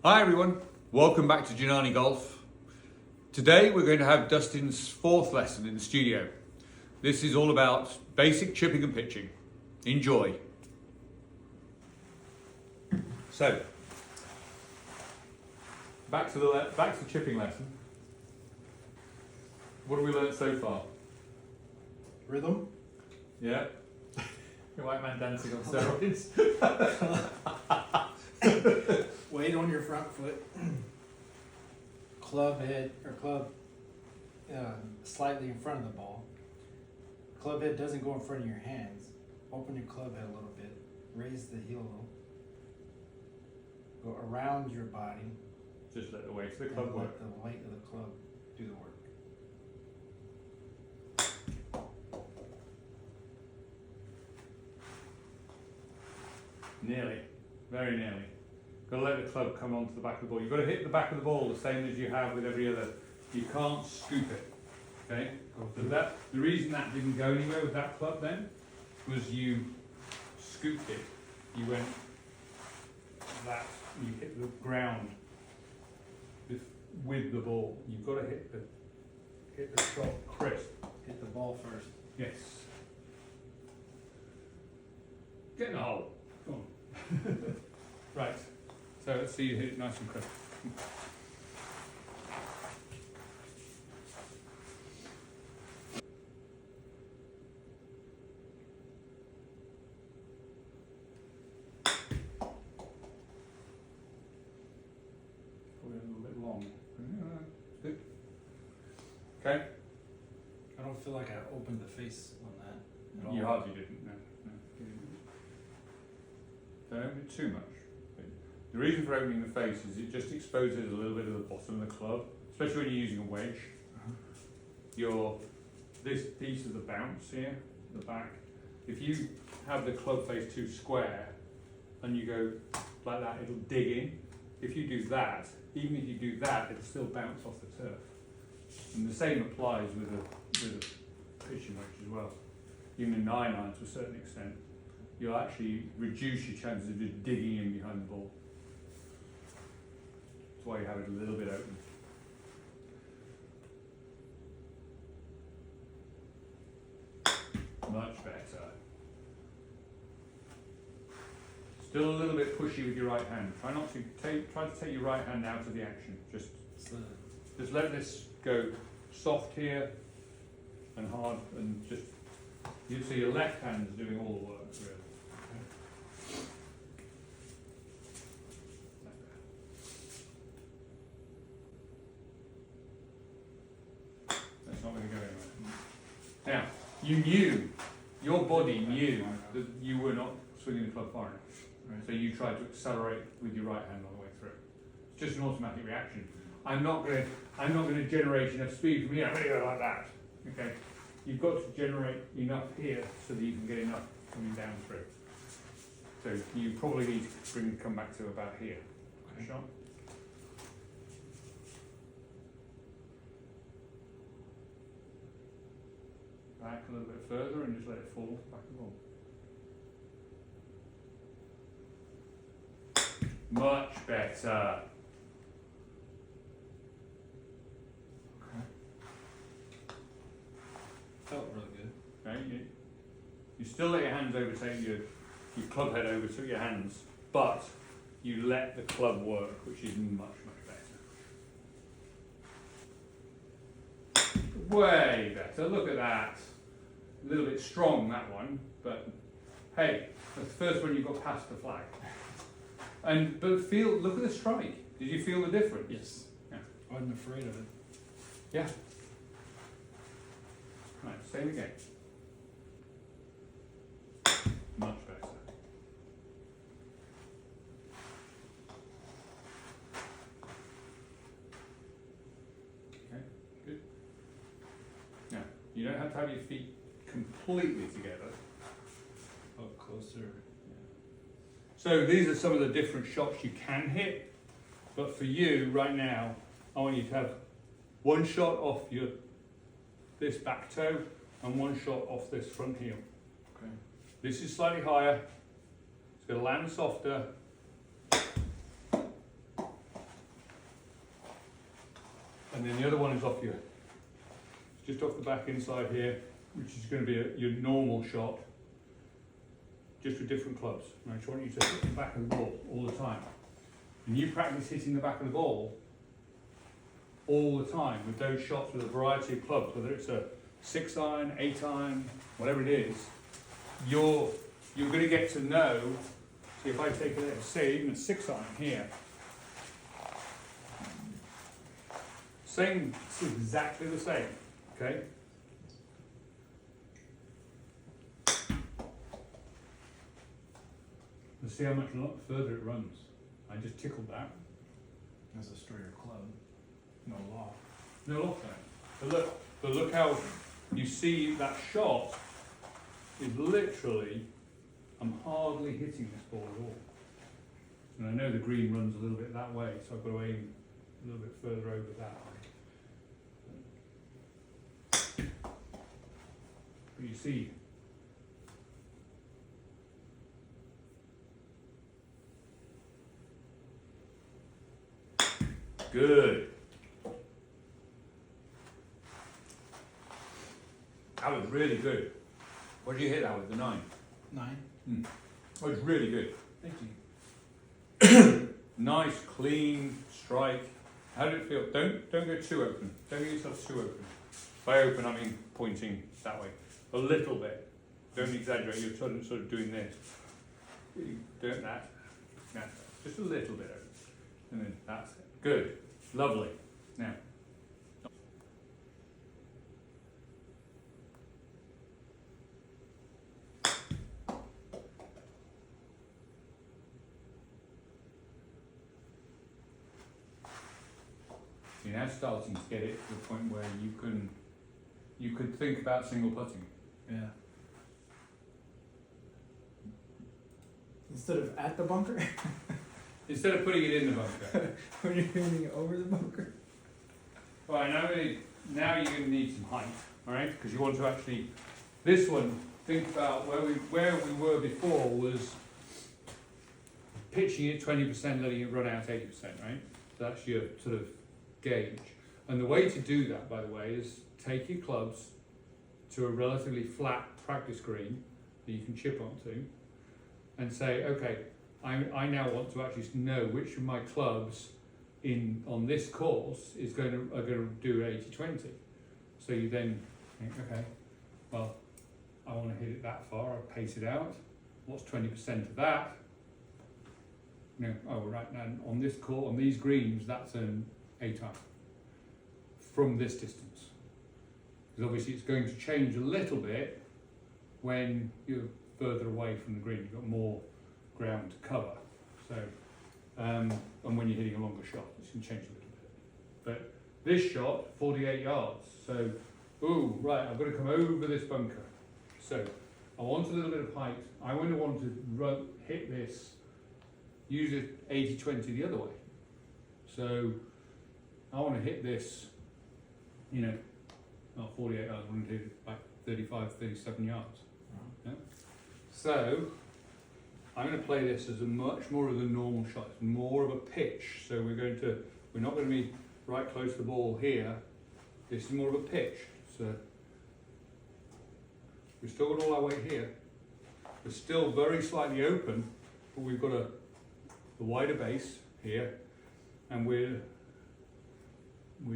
Hi everyone, welcome back to Janani-Golf. Today we're going to have Dustin's fourth lesson in the studio. This is all about basic chipping and pitching. Enjoy. So, back to the chipping lesson. What have we learnt so far? Rhythm. Yeah. Your white man dancing on steroids. Weight on your front foot. Club head or club slightly in front of the ball. Club head doesn't go in front of your hands. Open your club head a little bit. Raise the heel a little. Go around your body. Just let the weight of the club and work. let the weight of the club do the work. Nearly, very nearly. Got to let the club come onto the back of the ball. You've got to hit the back of the ball the same as you have with every other. You can't scoop it. Okay? So the reason that didn't go anywhere with that club then was you scooped it. You went that, you hit the ground with the ball. You've got to hit the shot crisp. Hit the ball first. Yes. Get in the hole. Come on. Right. So let's see you hit it nice and crisp. Probably a little bit long. Good. Okay. I don't feel like I opened the face on that at all. You hardly didn't. No. Don't do too much. The reason for opening the face is it just exposes a little bit of the bottom of the club, especially when you're using a wedge. This piece of the bounce here, the back, if you have the club face too square and you go like that, it'll dig in. If you do that, even if you do that, it'll still bounce off the turf. And the same applies with a pitching wedge as well. Even in 9-irons to a certain extent, you'll actually reduce your chances of just digging in behind the ball. That's why you have it a little bit open. Much better. Still a little bit pushy with your right hand. Try to take your right hand out of the action. Just let this go soft here and hard, and just so your left hand is doing all the work really. That's not going to go anywhere. Now, your body knew that you were not swinging the club far enough. Right. So you tried to accelerate with your right hand all the way through. It's just an automatic reaction. I'm not going to generate enough speed from here. I'm going to go like that. Okay. You've got to generate enough here so that you can get enough coming down through. So you probably need to come back to about here. Okay. Shot. Back a little bit further and just let it fall back the ball. Much better. Okay. Felt really good. Okay. You still let your hands overtake your club head over to your hands, but you let the club work, which is much better. Way better. Look at that. A little bit strong, that one, but hey, that's the first one you got past the flag. But look at the strike. Did you feel the difference? Yes. Yeah. I wasn't afraid of it. Yeah. Right, same again. Much better. Okay, good. Now, you don't have to have your feet completely together. Up closer. So these are some of the different shots you can hit, but for you right now, I want you to have one shot off this back toe and one shot off this front heel. Okay. This is slightly higher. It's going to land softer. and then the other one is off your, just off the back inside here, which is going to be your normal shot, just with different clubs. And I just want you to hit the back of the ball all the time. And you practice hitting the back of the ball all the time with those shots with a variety of clubs, whether it's a 6-iron, 8-iron, whatever it is, you're going to get to know. See, if I take a, say, even a 6-iron here, same, it's exactly the same, okay? And see how much further it runs. I just tickled that. That's a straighter club. No loft. No loft there. But look how you see that shot is literally, I'm hardly hitting this ball at all. And I know the green runs a little bit that way, so I've got to aim a little bit further over that way. But you see, good. That was really good. What did you hit that with, the 9? 9. That was really good. Thank you. Nice, clean strike. How did it feel? Don't go too open. Don't get yourself too open. By open, I mean pointing that way. A little bit. Don't exaggerate. You're sort of doing this. Don't that. Just a little bit open. And then that's it. Good. Lovely. Now. You're now starting to get it to the point where you could think about single putting. Yeah. Instead of at the bunker? Instead of putting it in the bunker. When you're hitting it over the bunker? Right, now you're going to need some height, alright? Because you want to actually, this one, think about where we were before was pitching it 20%, letting it run out 80%, right? So that's your sort of gauge. And the way to do that, by the way, is take your clubs to a relatively flat practice green that you can chip onto and say, okay, I now want to actually know which of my clubs on this course are going to do 80-20. So you then think, okay, well, I want to hit it that far, I'll pace it out. What's 20% of that? Oh, right now on this course, on these greens, that's an 8-iron from this distance. Because obviously it's going to change a little bit when you're further away from the green. You've got more ground to cover. So, and when you're hitting a longer shot, it's going to change a little bit. But this shot, 48 yards. So, ooh, right, I've got to come over this bunker. So, I want a little bit of height. I want to hit this, use it 80-20 the other way. So, I want to hit this, not 48 yards, I want to hit it like 35, 37 yards. Yeah? So, I'm going to play this as a much more of a normal shot. It's more of a pitch. So we're not going to be right close to the ball here. This is more of a pitch. So we've still got all our weight here. We're still very slightly open, but we've got the wider base here, and we're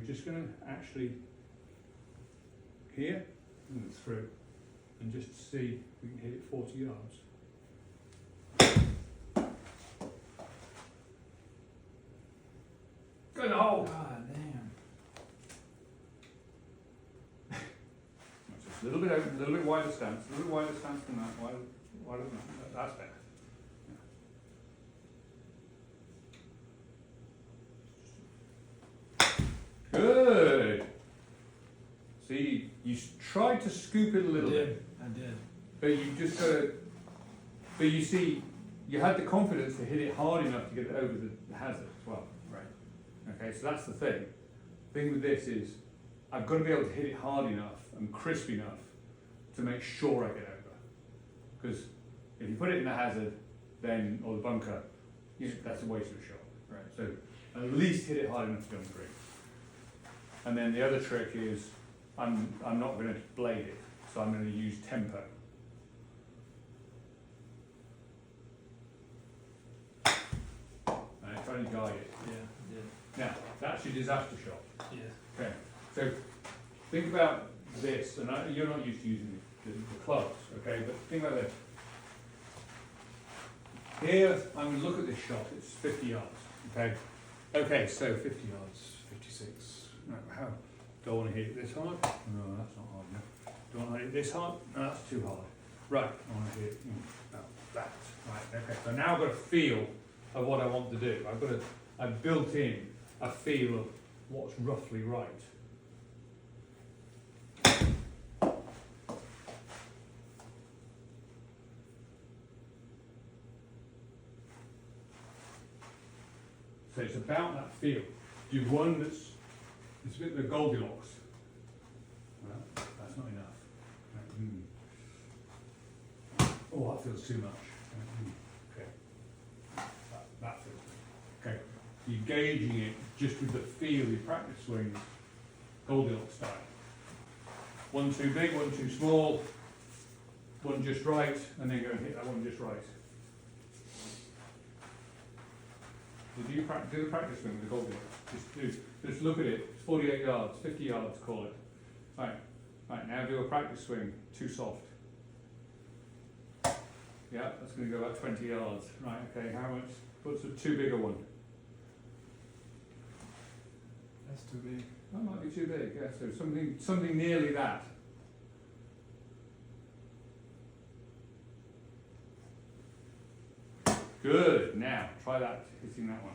just going to actually here and through, and just see if we can hit it 40 yards. Good hole. God damn. Just a little bit open, a little bit wider stance, a little bit wider stance than that. Wider than that. That's better. Yeah. Good. See, you tried to scoop it a little bit. I did. But you just got to. But you see, you had the confidence to hit it hard enough to get it over the hazard as well. Okay, so that's the thing. The thing with this is, I've got to be able to hit it hard enough and crisp enough to make sure I get over. Because if you put it in the hazard, then, or the bunker, that's a waste of a shot. Right. So at least hit it hard enough to go on the green. And then the other trick is, I'm not going to blade it, so I'm going to use tempo. And try and guide it. Yeah, Now, that's your disaster shot. yeah. Okay, so think about this, and you're not used to using the clubs, okay, but think about this. Here, I'm going to look at this shot, it's 50 yards, okay? Okay, so 50 yards, 56. No, how? Do I want to hit it this hard? No, that's not hard enough. Do I want to hit it this hard? No, that's too hard. Right, I want to hit it about that. Right, okay, so now I've got a feel of what I want to do. I've built in a feel of what's roughly right. So it's about that feel. Do one it's a bit of the Goldilocks. Well, that's not enough. Oh, that feels too much. Okay. That feels good. Okay. You're gauging it just with the feel of your practice swings, Goldilocks style. One too big, one too small, one just right, and then go and hit that one just right. Do the practice swing with the Goldilocks. Just look at it. It's 48 yards, 50 yards, call it. Right. Now do a practice swing. Too soft. Yeah, that's going to go about 20 yards. Right. Okay. How much? What's a too big a one? That's too big. That might be too big. Yeah. So something nearly that. Good. Now try that, hitting that one.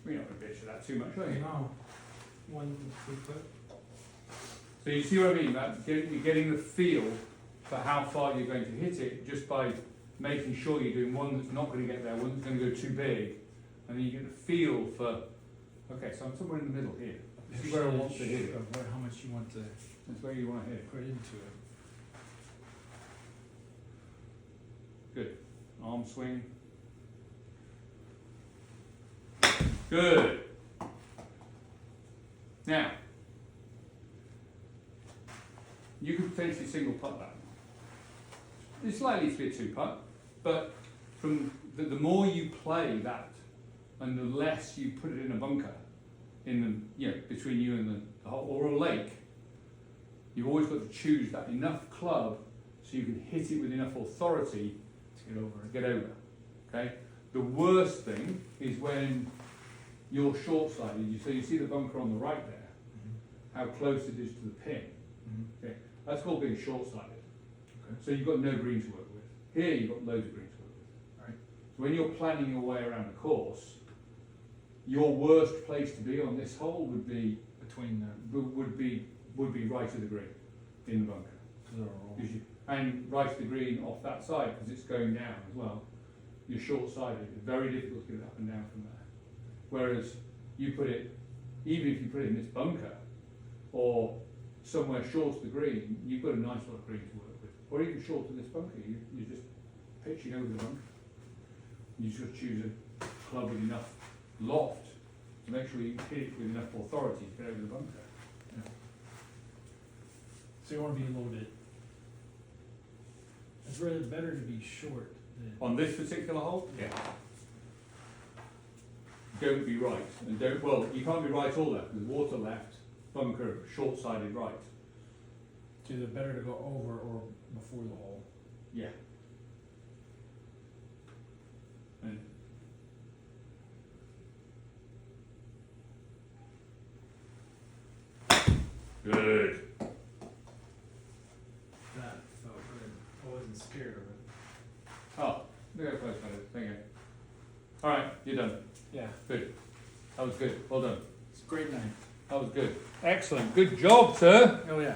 We're not going to bitch at that too much, are you? No. One foot. So you see what I mean? You're getting the feel for how far you're going to hit it just by making sure you're doing one that's not going to get there, one that's going to go too big. And then you get the feel for, okay, so I'm somewhere in the middle here. This is where I want to hit it. How much you want to That's where you want to hit it. put into it. Good. Arm swing. Good. Now, you could potentially single putt that. It's likely to be a two putt, but from the more you play that, and the less you put it in a bunker, between you and the hole, or a lake, you've always got to choose that enough club so you can hit it with enough authority to get over. Okay. The worst thing is when you're short-sided. So you see the bunker on the right there, how close it is to the pin. Okay. That's called being short-sided. Okay. So you've got no green to work with. Here you've got loads of green to work with. Right. So when you're planning your way around a course, your worst place to be on this hole would be would be right of the green in the bunker. And right of the green off that side because it's going down as well. You're short-sided. It's very difficult to get it up and down from there. Whereas you put it, even if you put it in this bunker or somewhere short of the green, you've got a nice lot of green to work with. Or even short of this bunker, you're just pitching over the bunker. You just got to choose a club with enough loft to make sure you hit it with enough authority to get over the bunker. Yeah. So you want to be a little bit. It's really better to be short than. On this particular hole? Yeah. Don't be right. And you can't be right or left. There's water left, bunker, short-sided right. It's either better to go over or before the hole. Yeah. And good. That felt good. I wasn't scared of it. Oh, there you go, close about it. Thank you. All right, you're done. Yeah. Good. That was good. Well done. It's a great night. That was good. Excellent. Good job, sir. Oh yeah.